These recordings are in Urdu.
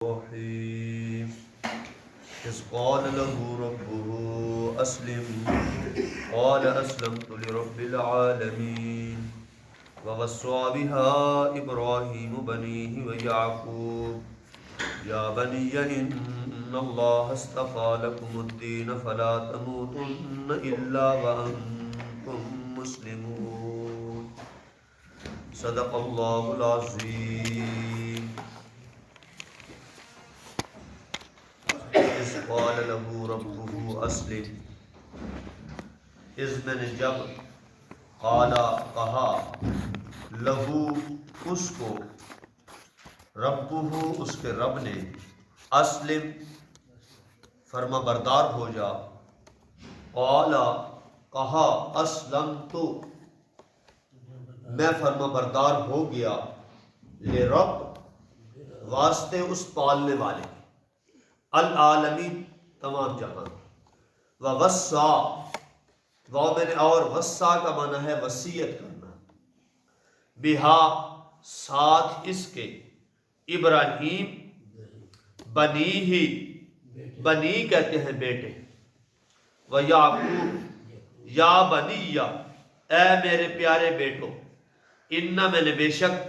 الرحيم إذ قال له ربه أسلم قال أسلمت لرب العالمين ووصى بها إبراهيم بنيه ويعقوب يا بني إن الله اصطفى لكم الدين فلا تموتن إلا وأنتم مسلمون صدق الله العظيم اذ قال له ربه اسلم اذ میں نے جب قالا کہا لہو اس کو ربہ اس کے رب نے اسلم فرما بردار ہو جا قالا کہا اسلمت میں فرما بردار ہو گیا لرب واسطے اس پالنے والے العالمین تمام جہان ووصا وہ میں نے اور وصا کا معنی ہے وصیت کرنا بہا ساتھ اس کے ابراہیم بنی ہی بنی کہتے ہیں بیٹے و یعقوب یا بنی اے میرے پیارے بیٹو انہ میں نے بے شک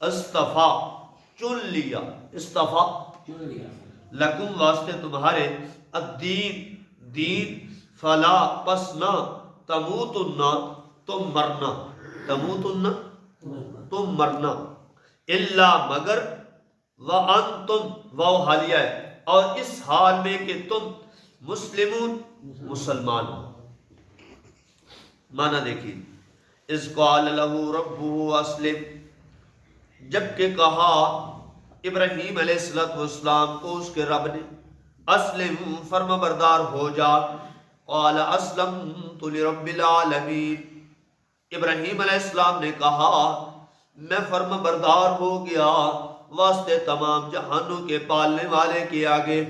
استفا چن لیا استفا لکم واسطے تمہارے الدین دین فلا پس نہ تموتن تم مرنا تموتن تم مرنا الا مگر وانتم وہ حالیہ ہے اور اس حال میں کہ تم مسلمون مسلمان ہو معنی دیکھیے اذ قال له ربه اسلم جب کہ کہا ابراہیم علیہ السلام کو اس کے رب نے اسلم فرما بردار ہو جا قال اسلمت لرب العالمین ابراہیم علیہ السلام نے کہا میں فرما بردار ہو گیا واسطے تمام جہانوں کے پالنے والے کے آگے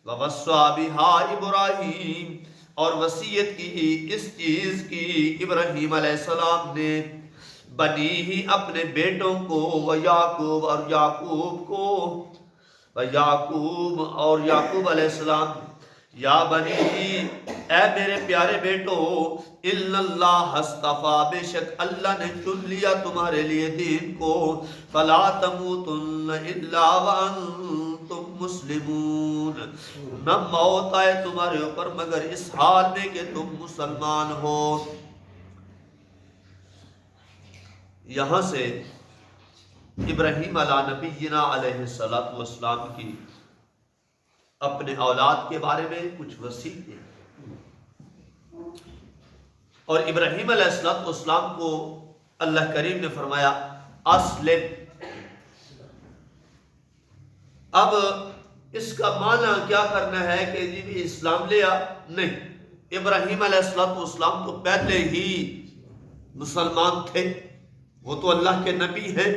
ووصى بها ابراہیم اور وصیت کی اس چیز کی ابراہیم علیہ السلام نے بنی ہی اپنے بیٹوں کو و یعقوب اور یعقوب کو و یعقوب اور یعقوب علیہ السلام یا بنی اے میرے پیارے بیٹو الا اللہ اصطفیٰ بے شک اللہ نے چن لیا تمہارے لیے دین کو فلا تموتن الا وانتم مسلمون نہ موت آئے تمہارے اوپر مگر اس حال میں کہ تم مسلمان ہو یہاں سے ابراہیم علیہ نبینا علیہ السلام کی اپنے اولاد کے بارے میں کچھ وصیتیں اور ابراہیم علیہ السلام کو اللہ کریم نے فرمایا اسلم اب اس کا معنی کیا کرنا ہے کہ جی اسلام لیا نہیں ابراہیم علیہ السلام تو پہلے ہی مسلمان تھے وہ تو اللہ کے نبی ہیں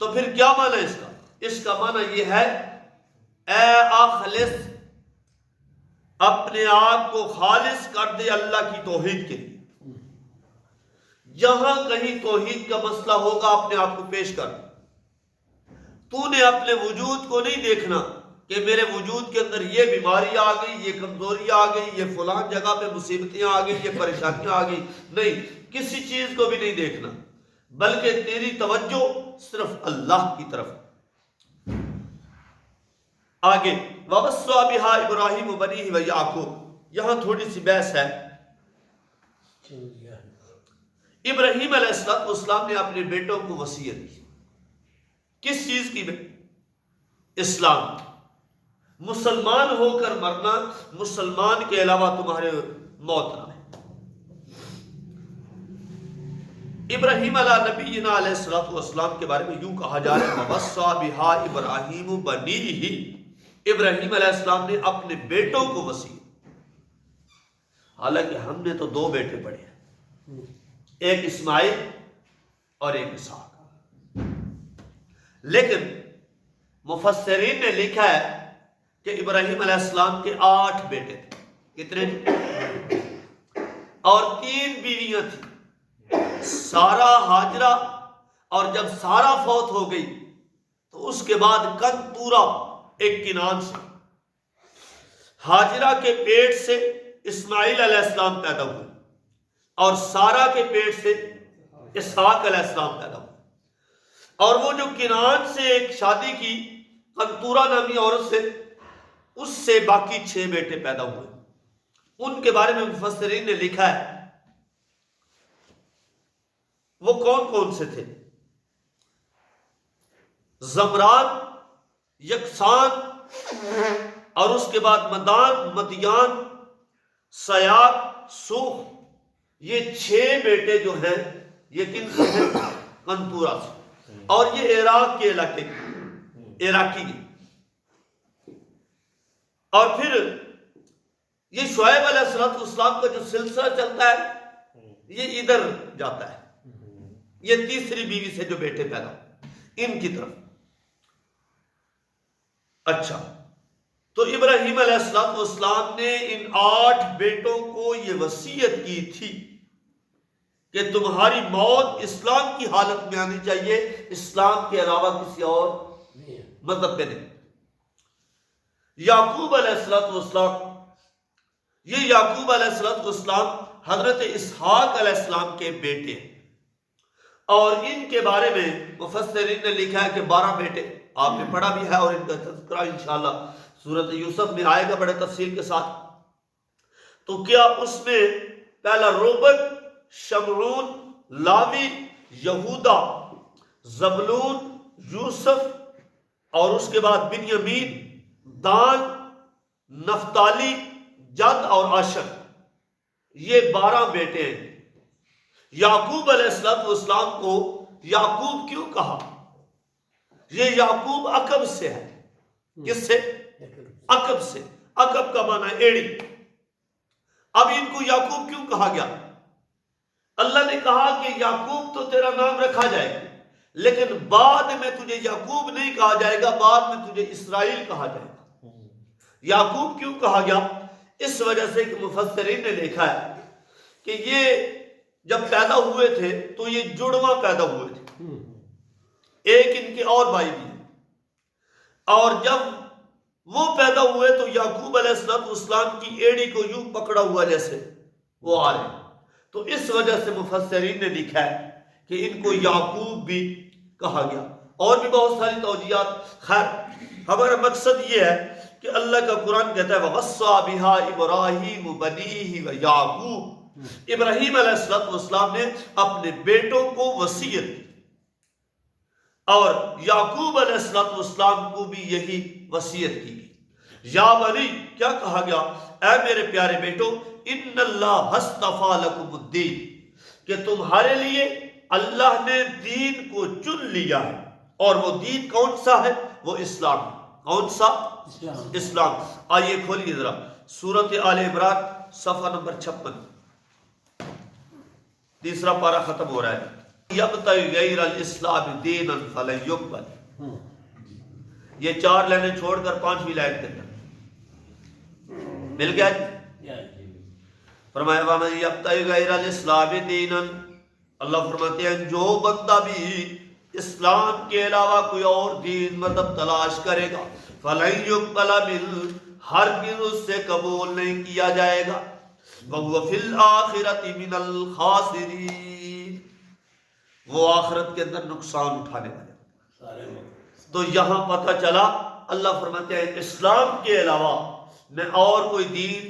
تو پھر کیا معنی اس کا معنی یہ ہے اے اخلص اپنے آپ کو خالص کر دے اللہ کی توحید کے لیے جہاں کہیں توحید کا مسئلہ ہوگا اپنے آپ کو پیش کر تو نے اپنے وجود کو نہیں دیکھنا کہ میرے وجود کے اندر یہ بیماری آ گئی یہ کمزوری آ گئی یہ فلان جگہ پہ مصیبتیں آ گئی یہ پریشانیاں آ گئی نہیں کسی چیز کو بھی نہیں دیکھنا بلکہ تیری توجہ صرف اللہ کی طرف آگے ووصى بها ابراہیم بنیہ ویعقوب یہاں تھوڑی سی بحث ہے ابراہیم علیہ السلام نے اپنے بیٹوں کو وصیت کی کس چیز کی اسلام مسلمان ہو کر مرنا مسلمان کے علاوہ تمہارے موت نہ ابراہیم علیہ نبینا علیہ السلام کے بارے میں یوں کہا جا رہا ہے ووصى بها ابراہیم بنیہ ابراہیم علیہ السلام نے اپنے بیٹوں کو وصیت حالانکہ ہم نے تو دو بیٹے پڑھے ہیں ایک اسماعیل اور ایک اسحاق لیکن مفسرین نے لکھا ہے کہ ابراہیم علیہ السلام کے 8 بیٹے تھے کتنے اور 3 بیویاں تھیں سارا ہاجرہ اور جب سارا فوت ہو گئی تو تو اس کے بعد کنتورا ایک کنان سے، ہاجرہ کے پیٹ سے اسماعیل علیہ السلام پیدا ہوئے اور سارا کے پیٹ سے اسحاق علیہ السلام پیدا ہوئے، اور وہ جو کنان سے ایک شادی کی کنتورا نامی عورت سے، اس سے باقی 6 بیٹے پیدا ہوئے۔ ان کے بارے میں مفسرین نے لکھا ہے وہ کون کون سے تھے؟ زمران، یکسان، اور اس کے بعد مدان، مدیان، سیاق، سوخ، یہ 6 بیٹے جو ہیں یہ کن سے ہیں؟ کنتورا سے، اور یہ عراق کے علاقے عراقی ہیں۔ اور پھر یہ شعیب علیہ السلام کا جو سلسلہ چلتا ہے یہ ادھر جاتا ہے، یہ تیسری بیوی سے جو بیٹے پیدا ہوئے ان کی طرف۔ اچھا، تو ابراہیم علیہ السلام نے ان 8 بیٹوں کو یہ وصیت کی تھی کہ تمہاری موت اسلام کی حالت میں آنی چاہیے، اسلام کے علاوہ کسی اور مذہب پہ نہیں۔ یعقوب علیہ السلام، یہ یعقوب علیہ السلام حضرت اسحاق علیہ السلام کے بیٹے ہیں، اور ان کے بارے میں مفسرین نے لکھا ہے کہ 12 بیٹے، آپ نے پڑھا بھی ہے اور ان کا تذکرہ انشاءاللہ سورۃ یوسف میں آئے گا بڑے تفصیل کے ساتھ۔ تو کیا اس میں پہلا روبن، شمعون، لاوی، یہودا، زبلون، یوسف، اور اس کے بعد بنیامین، دان، نفتالی، جد اور عاشر، یہ 12 بیٹے ہیں۔ یعقوب علیہ السلام کو یعقوب کیوں کہا؟ یہ یعقوب عقب سے ہے۔ کس سے؟ عقب سے۔ عقب کا معنی ہے ایڑی۔ اب ان کو یعقوب کیوں کہا گیا؟ اللہ نے کہا کہ یعقوب تو تیرا نام رکھا جائے گا، لیکن بعد میں تجھے یعقوب نہیں کہا جائے گا، بعد میں تجھے اسرائیل کہا جائے گا۔ یعقوب کیوں کہا گیا؟ اس وجہ سے کہ مفسرین نے دیکھا ہے کہ یہ جب پیدا ہوئے تھے تو یہ جڑواں پیدا ہوئے تھے، ایک ان کے اور بھائی بھی ہیں، اور جب وہ پیدا ہوئے تو یعقوب علیہ السلام کی ایڑی کو یوں پکڑا ہوا جیسے وہ آ رہے ہیں، تو اس وجہ سے مفسرین نے لکھا ہے کہ ان کو یعقوب بھی کہا گیا، اور بھی بہت ساری توجیہات۔ خیر، ہمارا مقصد یہ ہے کہ اللہ کا قرآن کہتا ہے وَوَصَّى بِهَا إِبْرَاهِيمُ بَنِيهِ وَيَعْقُوبُ، ابراہیم علیہ السلام نے اپنے بیٹوں کو وصیت کی، اور یعقوب علیہ السلام کو بھی یہی وصیت کی گئی۔ یا بنی، کیا کہا گیا؟ اے میرے پیارے بیٹو، ان اللہ اصطفیٰ لکم الدین، کہ تمہارے لیے اللہ نے دین کو چن لیا ہے، اور وہ دین کون سا ہے؟ وہ اسلام۔ کون سا؟ اسلام۔ آئیے کھولیے ذرا سورۃ آل عمران صفحہ نمبر 56، تیسرا پارہ ختم ہو رہا ہے۔ یبتغی غیر الاسلام دینا فلن یقبل، یہ 4 لائنیں چھوڑ کر 5ویں لائن کے اندر مل گیا جی؟ فرمایا وَمَن یبتغی غیر الاسلام دینا، اللہ فرماتے ہیں جو بندہ بھی اسلام کے علاوہ کوئی اور دین مذہب تلاش کرے گا، فَلَن يُقْبَلَ مِنْهُ، ہرگز اس سے قبول نہیں کیا جائے گا، وَهُوَ فِي الْآخِرَةِ مِنَ الْخَاسِرِينَ، وہ آخرت کے اندر نقصان اٹھانے والے۔ تو یہاں پتہ چلا اللہ فرماتے ہیں اسلام کے علاوہ میں اور کوئی دین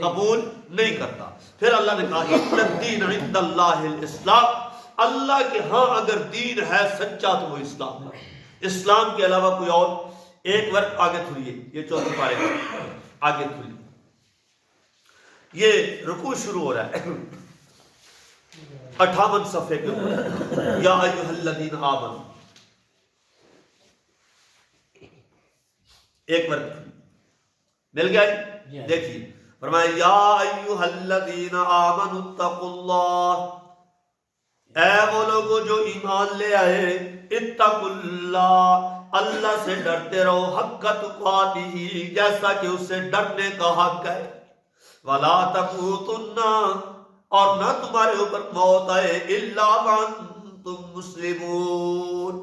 قبول نہیں کرتا۔ پھر اللہ نے کہا اِنَّ الدِّينَ عِندَ اللَّهِ الْإِسْلَامِ، اللہ کے ہاں اگر دین ہے سچا تو وہ اسلام ہے، اسلام کے علاوہ کوئی اور۔ ایک ورق آگے کھلیے، یہ 4 پارے آگے کھلیے، یہ رکوع شروع ہو رہا ہے 58 صفحے کے اوپر، یا ایھا الذین آمنوا، ایک ورق مل گیا جی؟ دیکھیے فرمایا یا ایھا الذین آمنوا اتقوا اللہ، اے وہ لوگوں جو ایمان لے آئے، اتقوا اللہ، اللہ سے ڈرتے رہو، حق تقاتہ، جیسا کہ اس سے ڈرنے کا حق ہے، ولا تموتن، اور نہ تمہارے اوپر موت آئے، الا وانتم مسلمون،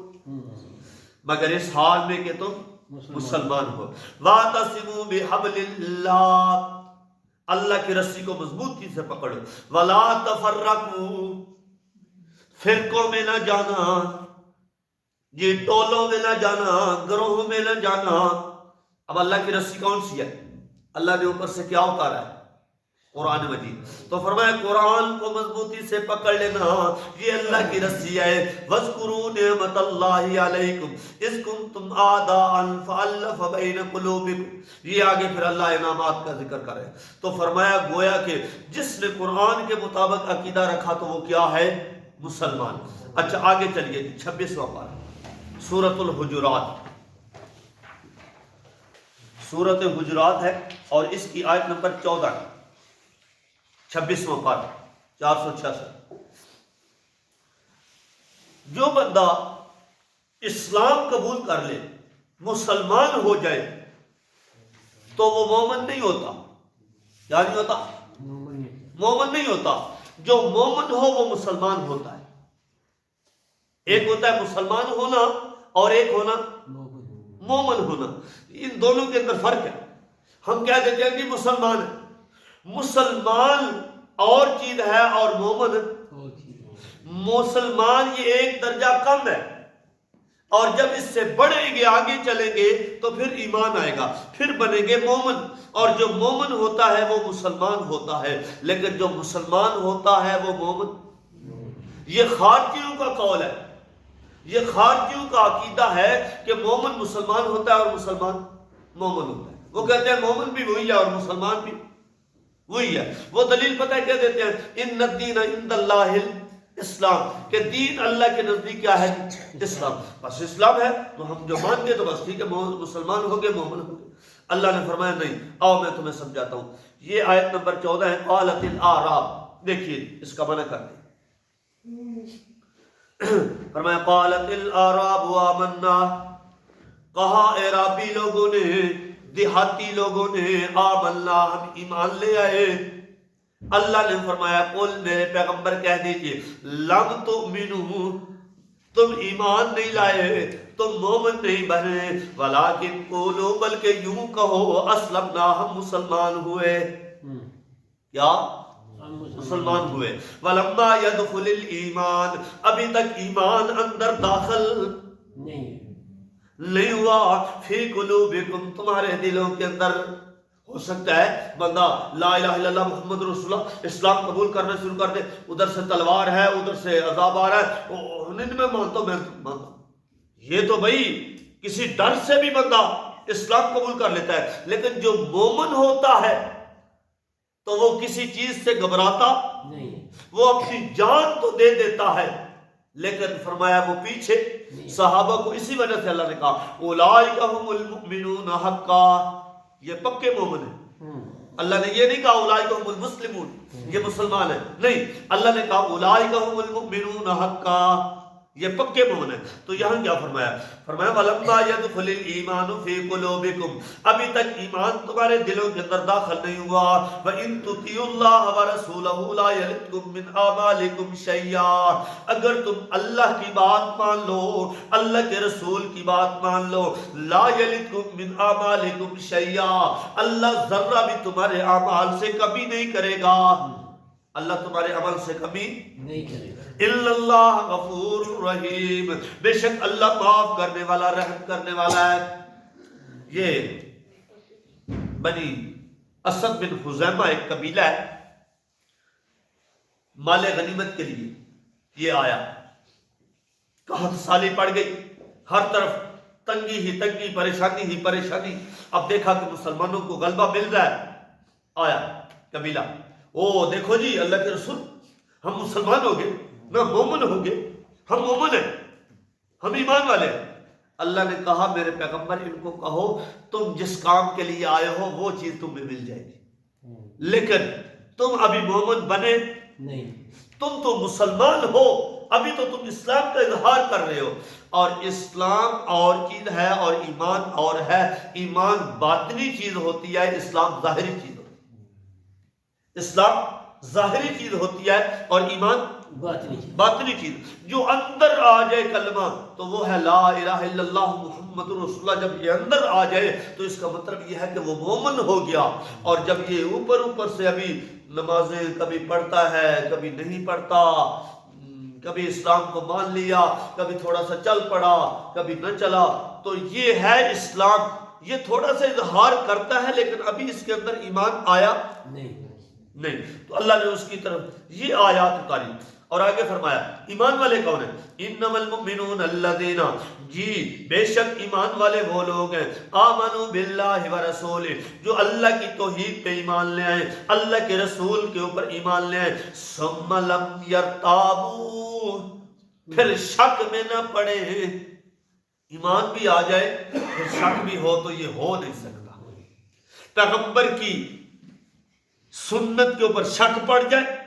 مگر اس حال میں کہ تم مسلمان ہو. وَاعْتَصِمُوا بِحَبْلِ اللَّهِ، اللہ کی رسی کو مضبوطی سے پکڑو. وَلَا تَفَرَّقُوا، فرقوں میں نہ جانا، یہ ٹولوں میں نہ جانا، گروہوں میں نہ جانا. اب اللہ کی رسی کون سی ہے؟ اللہ نے اوپر سے کیا اتارا ہے؟ قرآن مجید. تو فرمایا قرآن کو مضبوطی سے پکڑ لینا، یہ اللہ کی رسی ہے. وَاذْكُرُوا نِعْمَةَ اللَّهِ عَلَيْكُمْ إِذْ كُنْتُمْ أَعْدَاءً فَأَلَّفَ بَيْنَ قُلُوبِكُمْ. یہ آگے پھر اللہ انعامات کا ذکر کرے. تو فرمایا گویا کہ جس نے قرآن کے مطابق عقیدہ رکھا تو وہ کیا ہے؟ مسلمان. اچھا آگے چلیے 26واں پارہ سورۃ الحجرات. سورۃ حجرات ہے اور اس کی آیت نمبر 14، 26واں پارہ 466. جو بندہ اسلام قبول کر لے، مسلمان ہو جائے، تو وہ مومن نہیں ہوتا. کیا نہیں ہوتا؟ مومن نہیں ہوتا. جو مومن ہو وہ مسلمان ہوتا ہے. ایک ہوتا ہے مسلمان ہونا اور ایک ہونا مومن ہونا. ان دونوں کے اندر فرق ہے. ہم کہہ دیتے ہیں کہ مسلمان ہے. مسلمان اور چیز ہے اور مومن. مسلمان یہ ایک درجہ کم ہے، اور جب اس سے بڑھیں گے آگے چلیں گے تو پھر ایمان آئے گا، پھر بنیں گے مومن. اور جو مومن ہوتا ہے وہ مسلمان ہوتا ہے، لیکن جو مسلمان ہوتا ہے وہ مومن. یہ خارجیوں کا قول ہے، یہ خارجیوں کا عقیدہ ہے کہ مومن مسلمان ہوتا ہے اور مسلمان مومن ہوتا ہے. وہ کہتے ہیں مومن بھی وہی ہے اور مسلمان بھی وہی ہے. وہ دلیل پتہ ہے کیا دیتے ہیں؟ ان الدین عند اللہ اسلام، کہ دین اللہ کے نزدیک کیا ہے؟ اسلام. بس اسلام ہے تو ہم جو مان گے تو بس ٹھیک ہے، مسلمان ہو گئے، مومن ہو گئے. اللہ نے فرمایا نہیں، آؤ میں تمہیں سمجھاتا ہوں. یہ آیت نمبر 14 ہے. قالت الاعراب، دیکھیے اس کا معنی کرتے ہیں. فرمایا قالت الاعراب آمنا، کہا اعرابی لوگوں نے، دیہاتی لوگوں نے، آمنا ہم ایمان لے آئے. اللہ نے فرمایا قل، میرے پیغمبر کہہ دیجئے، لم تؤمنوا، تم ایمان نہیں لائے، تم مومن نہیں بنے، ولیکن قولوا، بلکہ یوں کہو، اسلمنا، ہم مسلمان ہوئے. کیا؟ مسلمان ہوئے. ولما يدخل الایمان، ابھی تک ایمان اندر داخل نہیں ہوا، فی قلوبکم، تمہارے دلوں کے اندر. ہو سکتا ہے بندہ لا الہ الا اللہ محمد رسول اللہ اسلام قبول کرنا شروع کر دے، ادھر سے تلوار ہے، ادھر سے عذاب آ رہا ہے، نہیں میں مانتا ہوں، میں مانتا ہوں. یہ تو بھائی کسی ڈر سے بھی بندہ اسلام قبول کر لیتا ہے، لیکن جو مومن ہوتا ہے تو وہ کسی چیز سے گھبراتا نہیں، وہ اپنی جان تو دے دیتا ہے، لیکن فرمایا وہ پیچھے. صحابہ کو اسی وجہ سے اللہ نے کہا اولئک هم المؤمنون حقا، یہ پکے مومن ہیں. اللہ نے یہ نہیں کہا اولئک هم المسلمون، یہ مسلمان ہیں، نہیں، اللہ نے کہا اولئک هم المؤمنون حقا، یہ پکے مومن ہیں. تو یہاں کیا فرمایا؟ فرمایا ولما يدخل الايمان في قلوبكم، ابھی تک ایمان تمہارے دلوں کے اندر داخل نہیں ہوا. وان تطيعوا الله ورسوله لا يلدكم من اعمالكم شيئا، اگر تم اللہ کی بات مان لو، اللہ کے رسول کی بات مان لو، لا يلدكم من اعمالكم شيئا، اللہ ذرہ بھی تمہارے اعمال سے کمی نہیں کرے گا. اللہ تمہارے عمل سے کمی نہیں کرے گا. الا اللہ غفور رحیم، بے شک اللہ معاف کرنے والا، رحم کرنے والا ہے. یہ بنی اسد بن خزیمہ ایک قبیلہ ہے، مال غنیمت کے لیے یہ آیا، قحط سالی پڑ گئی، ہر طرف تنگی ہی تنگی، پریشانی ہی پریشانی. اب دیکھا کہ مسلمانوں کو غلبہ مل رہا ہے، آیا قبیلہ، او دیکھو جی اللہ کے رسول، ہم مسلمان ہو گئے، نہ مومن ہو گئے، ہم مومن ہیں، ہم ایمان والے ہیں. اللہ نے کہا میرے پیغمبر ان کو کہو تم جس کام کے لیے آئے ہو وہ چیز تمہیں مل جائے گی، لیکن تم ابھی مومن بنے نہیں، تم تو مسلمان ہو، ابھی تو تم اسلام کا اظہار کر رہے ہو. اور اسلام اور چیز ہے اور ایمان اور ہے. ایمان باطنی چیز ہوتی ہے، اسلام ظاہری چیز ہوتی ہے. اسلام ظاہری چیز ہوتی ہے اور ایمان باطنی چیز. جو اندر آ جائے کلمہ تو وہ ہے لا الہ الا اللہ محمد رسول اللہ. جب یہ اندر آ جائے تو اس کا مطلب یہ ہے کہ وہ مومن ہو گیا. اور جب یہ اوپر سے ابھی نمازیں کبھی پڑھتا ہے کبھی نہیں پڑھتا، کبھی اسلام کو مان لیا کبھی تھوڑا سا چل پڑا کبھی نہ چلا، تو یہ ہے اسلام. یہ تھوڑا سا اظہار کرتا ہے لیکن ابھی اس کے اندر ایمان آیا نہیں. تو اللہ نے اس کی طرف یہ آیات اتاری. اور آگے فرمایا ایمان والے کون ہیں؟ انما المؤمنون الذین، جی بے شک ایمان والے وہ لوگ ہیں، آمنوا باللہ ورسولہ، جو اللہ کی توحید پہ ایمان لے آئے، اللہ کے رسول کے اوپر ایمان لے آئے، ثم لم یرتابوا، پھر شک میں نہ پڑے. ایمان بھی آ جائے پھر شک بھی ہو تو یہ ہو نہیں سکتا. پیغمبر کی سنت کے اوپر شک پڑ جائے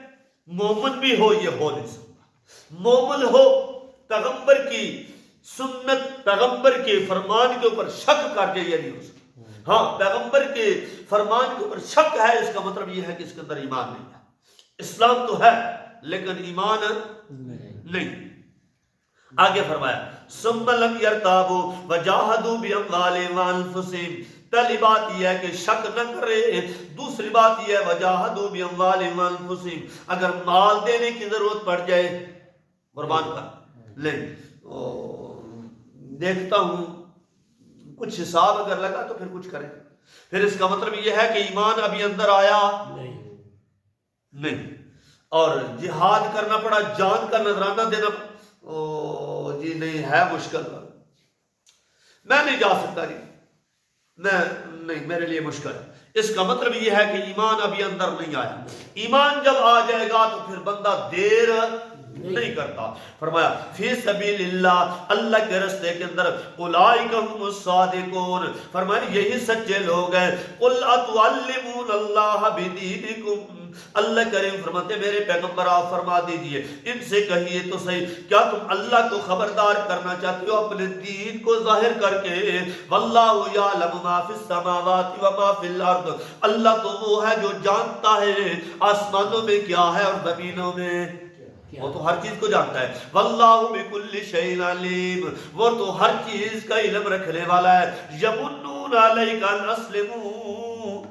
مومن بھی ہو یہ ہو نہیں سکتا. مومن ہو پیغمبر کی سنت پیغمبر کے فرمان کے اوپر شک کر جائے یہ نہیں ہو سکتا. ہاں پیغمبر کے فرمان کے اوپر شک ہے اس کا مطلب یہ ہے کہ اس کے اندر ایمان نہیں ہے. اسلام تو ہے لیکن ایمان نہیں. آگے فرمایا ثم لم یرتابوا وجاہدوا باموالہم وانفسہم. پہلی بات یہ ہے کہ شک نہ کرے. دوسری بات یہ ہے وجاہدوا باموالہم وانفسہم، اگر مال دینے کی ضرورت پڑ جائے قربان کر لیں. دیکھتا ہوں کچھ حساب اگر لگا تو پھر کچھ کریں. پھر اس کا مطلب یہ ہے کہ ایمان ابھی اندر آیا نہیں. اور جہاد کرنا پڑا، جان کا نذرانہ دینا پڑا، جی نہیں ہے مشکل، میں نہیں جا سکتا، نہیں میرے لیے مشکل ہے. اس کا مطلب یہ ہے کہ ایمان ابھی اندر نہیں آیا. ایمان جب آ جائے گا تو پھر بندہ دیر نہیں کرتا. فرمایا فی سبیل اللہ، اللہ کے راستے کے اندر، اولئک هم الصادقون، فرمایا یہی سچے لوگ ہیں. قل اتعلمون اللہ بدینکم، اللہ کریم فرماتے میرے پیغمبر آپ فرما دیجئے ان سے کہیے تو صحیح، کیا تم اللہ کو خبردار کرنا چاہتے ہو اپنے دین کو ظاہر کر کے؟ واللہ یعلم ما فی السماوات و ما فی الارض، اللہ تو وہ ہے جو جانتا ہے آسمانوں میں کیا ہے اور زمینوں میں، وہ تو ہر چیز کو جانتا ہے. واللہ بکل شیء علیم، وہ تو ہر چیز کا علم رکھنے والا ہے. یمنون علیک ان اسلموا،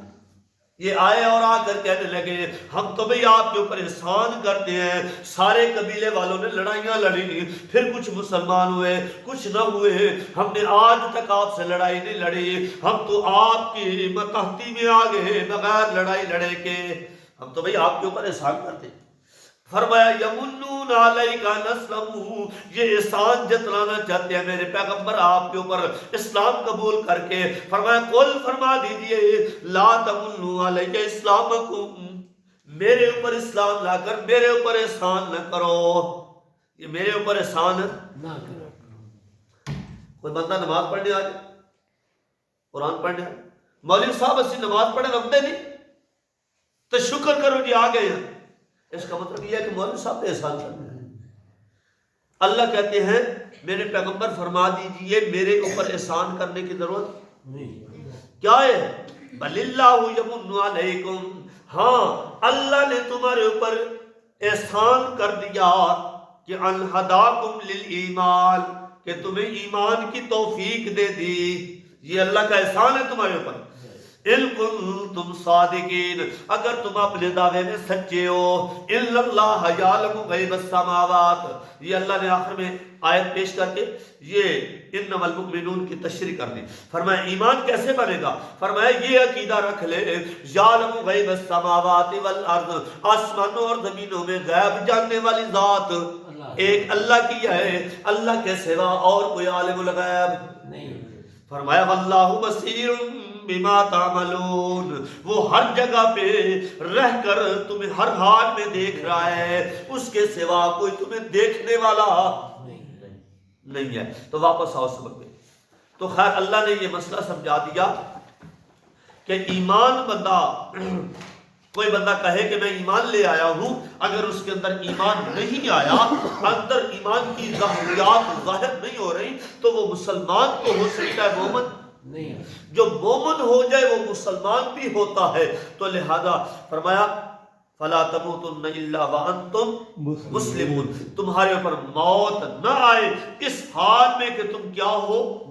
یہ آئے اور آ کر کہنے لگے ہم تو بھئی آپ کے اوپر احسان کرتے ہیں. سارے قبیلے والوں نے لڑائیاں لڑی، پھر کچھ مسلمان ہوئے کچھ نہ ہوئے، ہم نے آج تک آپ سے لڑائی نہیں لڑی، ہم تو آپ کی متحدی میں آ گئے بغیر لڑائی لڑے کے، ہم تو بھئی آپ کے اوپر احسان کرتے ہیں. فرمایا یمنون علیک ان اسلموا، یہ احسان جتلانا چاہتے ہیں میرے پیغمبر آپ کے اوپر اسلام قبول کر کے. فرمایا قل، فرما دیجئے لا تمنوا علیک اسلامکم، میرے اوپر اسلام لا کر میرے اوپر احسان نہ کرو. یہ میرے اوپر احسان نہ کرو. کوئی بندہ نماز پڑھنے آ جائے، قرآن پڑھنے آ جائے، مولوی صاحب اسی نماز پڑھے رکھتے نہیں تو شکر کرو جی آ گئے ہیں. اس کا مطلب یہ ہے کہ مولوی صاحب پہ احسان کرنا ہے. اللہ کہتے ہیں میرے پیغمبر فرما دیجئے میرے اوپر احسان کرنے کی ضرورت نہیں. کیا ہے؟ بل اللہ یمن علیکم، ہاں اللہ نے تمہارے اوپر احسان کر دیا کہ ان ہداکم للایمان، کہ تمہیں ایمان کی توفیق دے دی. یہ اللہ کا احسان ہے تمہارے اوپر. ان کنتم صادقین، اگر تم اپنے دعوے میں سچے ہو. الا اللہ یعلم غیب السماوات، یہ اللہ نے آخر میں آیت پیش کر کے یہ انما المؤمنون کی تشریح کر دی. فرمایا ایمان کیسے بنے گا؟ فرمایا یہ عقیدہ رکھ لے یعلم غیب السماوات والارض، آسمانوں اور زمینوں میں غیب جاننے والی ذات ایک اللہ کی ہے، اللہ کے سوا اور کوئی عالم الغیب نہیں. فرمایا واللہ بصیر بما تعملون، وہ ہر جگہ پہ رہ کر تمہیں ہر حال میں دیکھ رہا ہے، اس کے سوا کوئی تمہیں دیکھنے والا نہیں ہے. تو واپس آؤ سبق میں. تو خیر اللہ نے یہ مسئلہ سمجھا دیا کہ ایمان بندہ، کوئی بندہ کہے کہ میں ایمان لے آیا ہوں، اگر اس کے اندر ایمان نہیں آیا، اندر ایمان کی ظاہریات ظاہر نہیں ہو رہی، تو وہ مسلمان تو ہو سکتا ہے مومن نہیں. جو مومن ہو جائے وہ مسلمان بھی ہوتا ہے. تو لہذا فرمایا فلا تموتن الا وانتم مسلمون، تمہارے اوپر موت نہ آئے اس حال میں کہ تم کیا ہو؟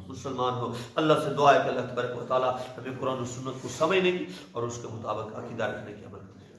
مسلمان ہو۔ اللہ سے دعا ہے کہ اللہ تبارک و تعالی ہمیں قرآن و سنت کو سمجھنے کی اور اس کے مطابق عقیدہ رکھنے کی عمل کرنے کی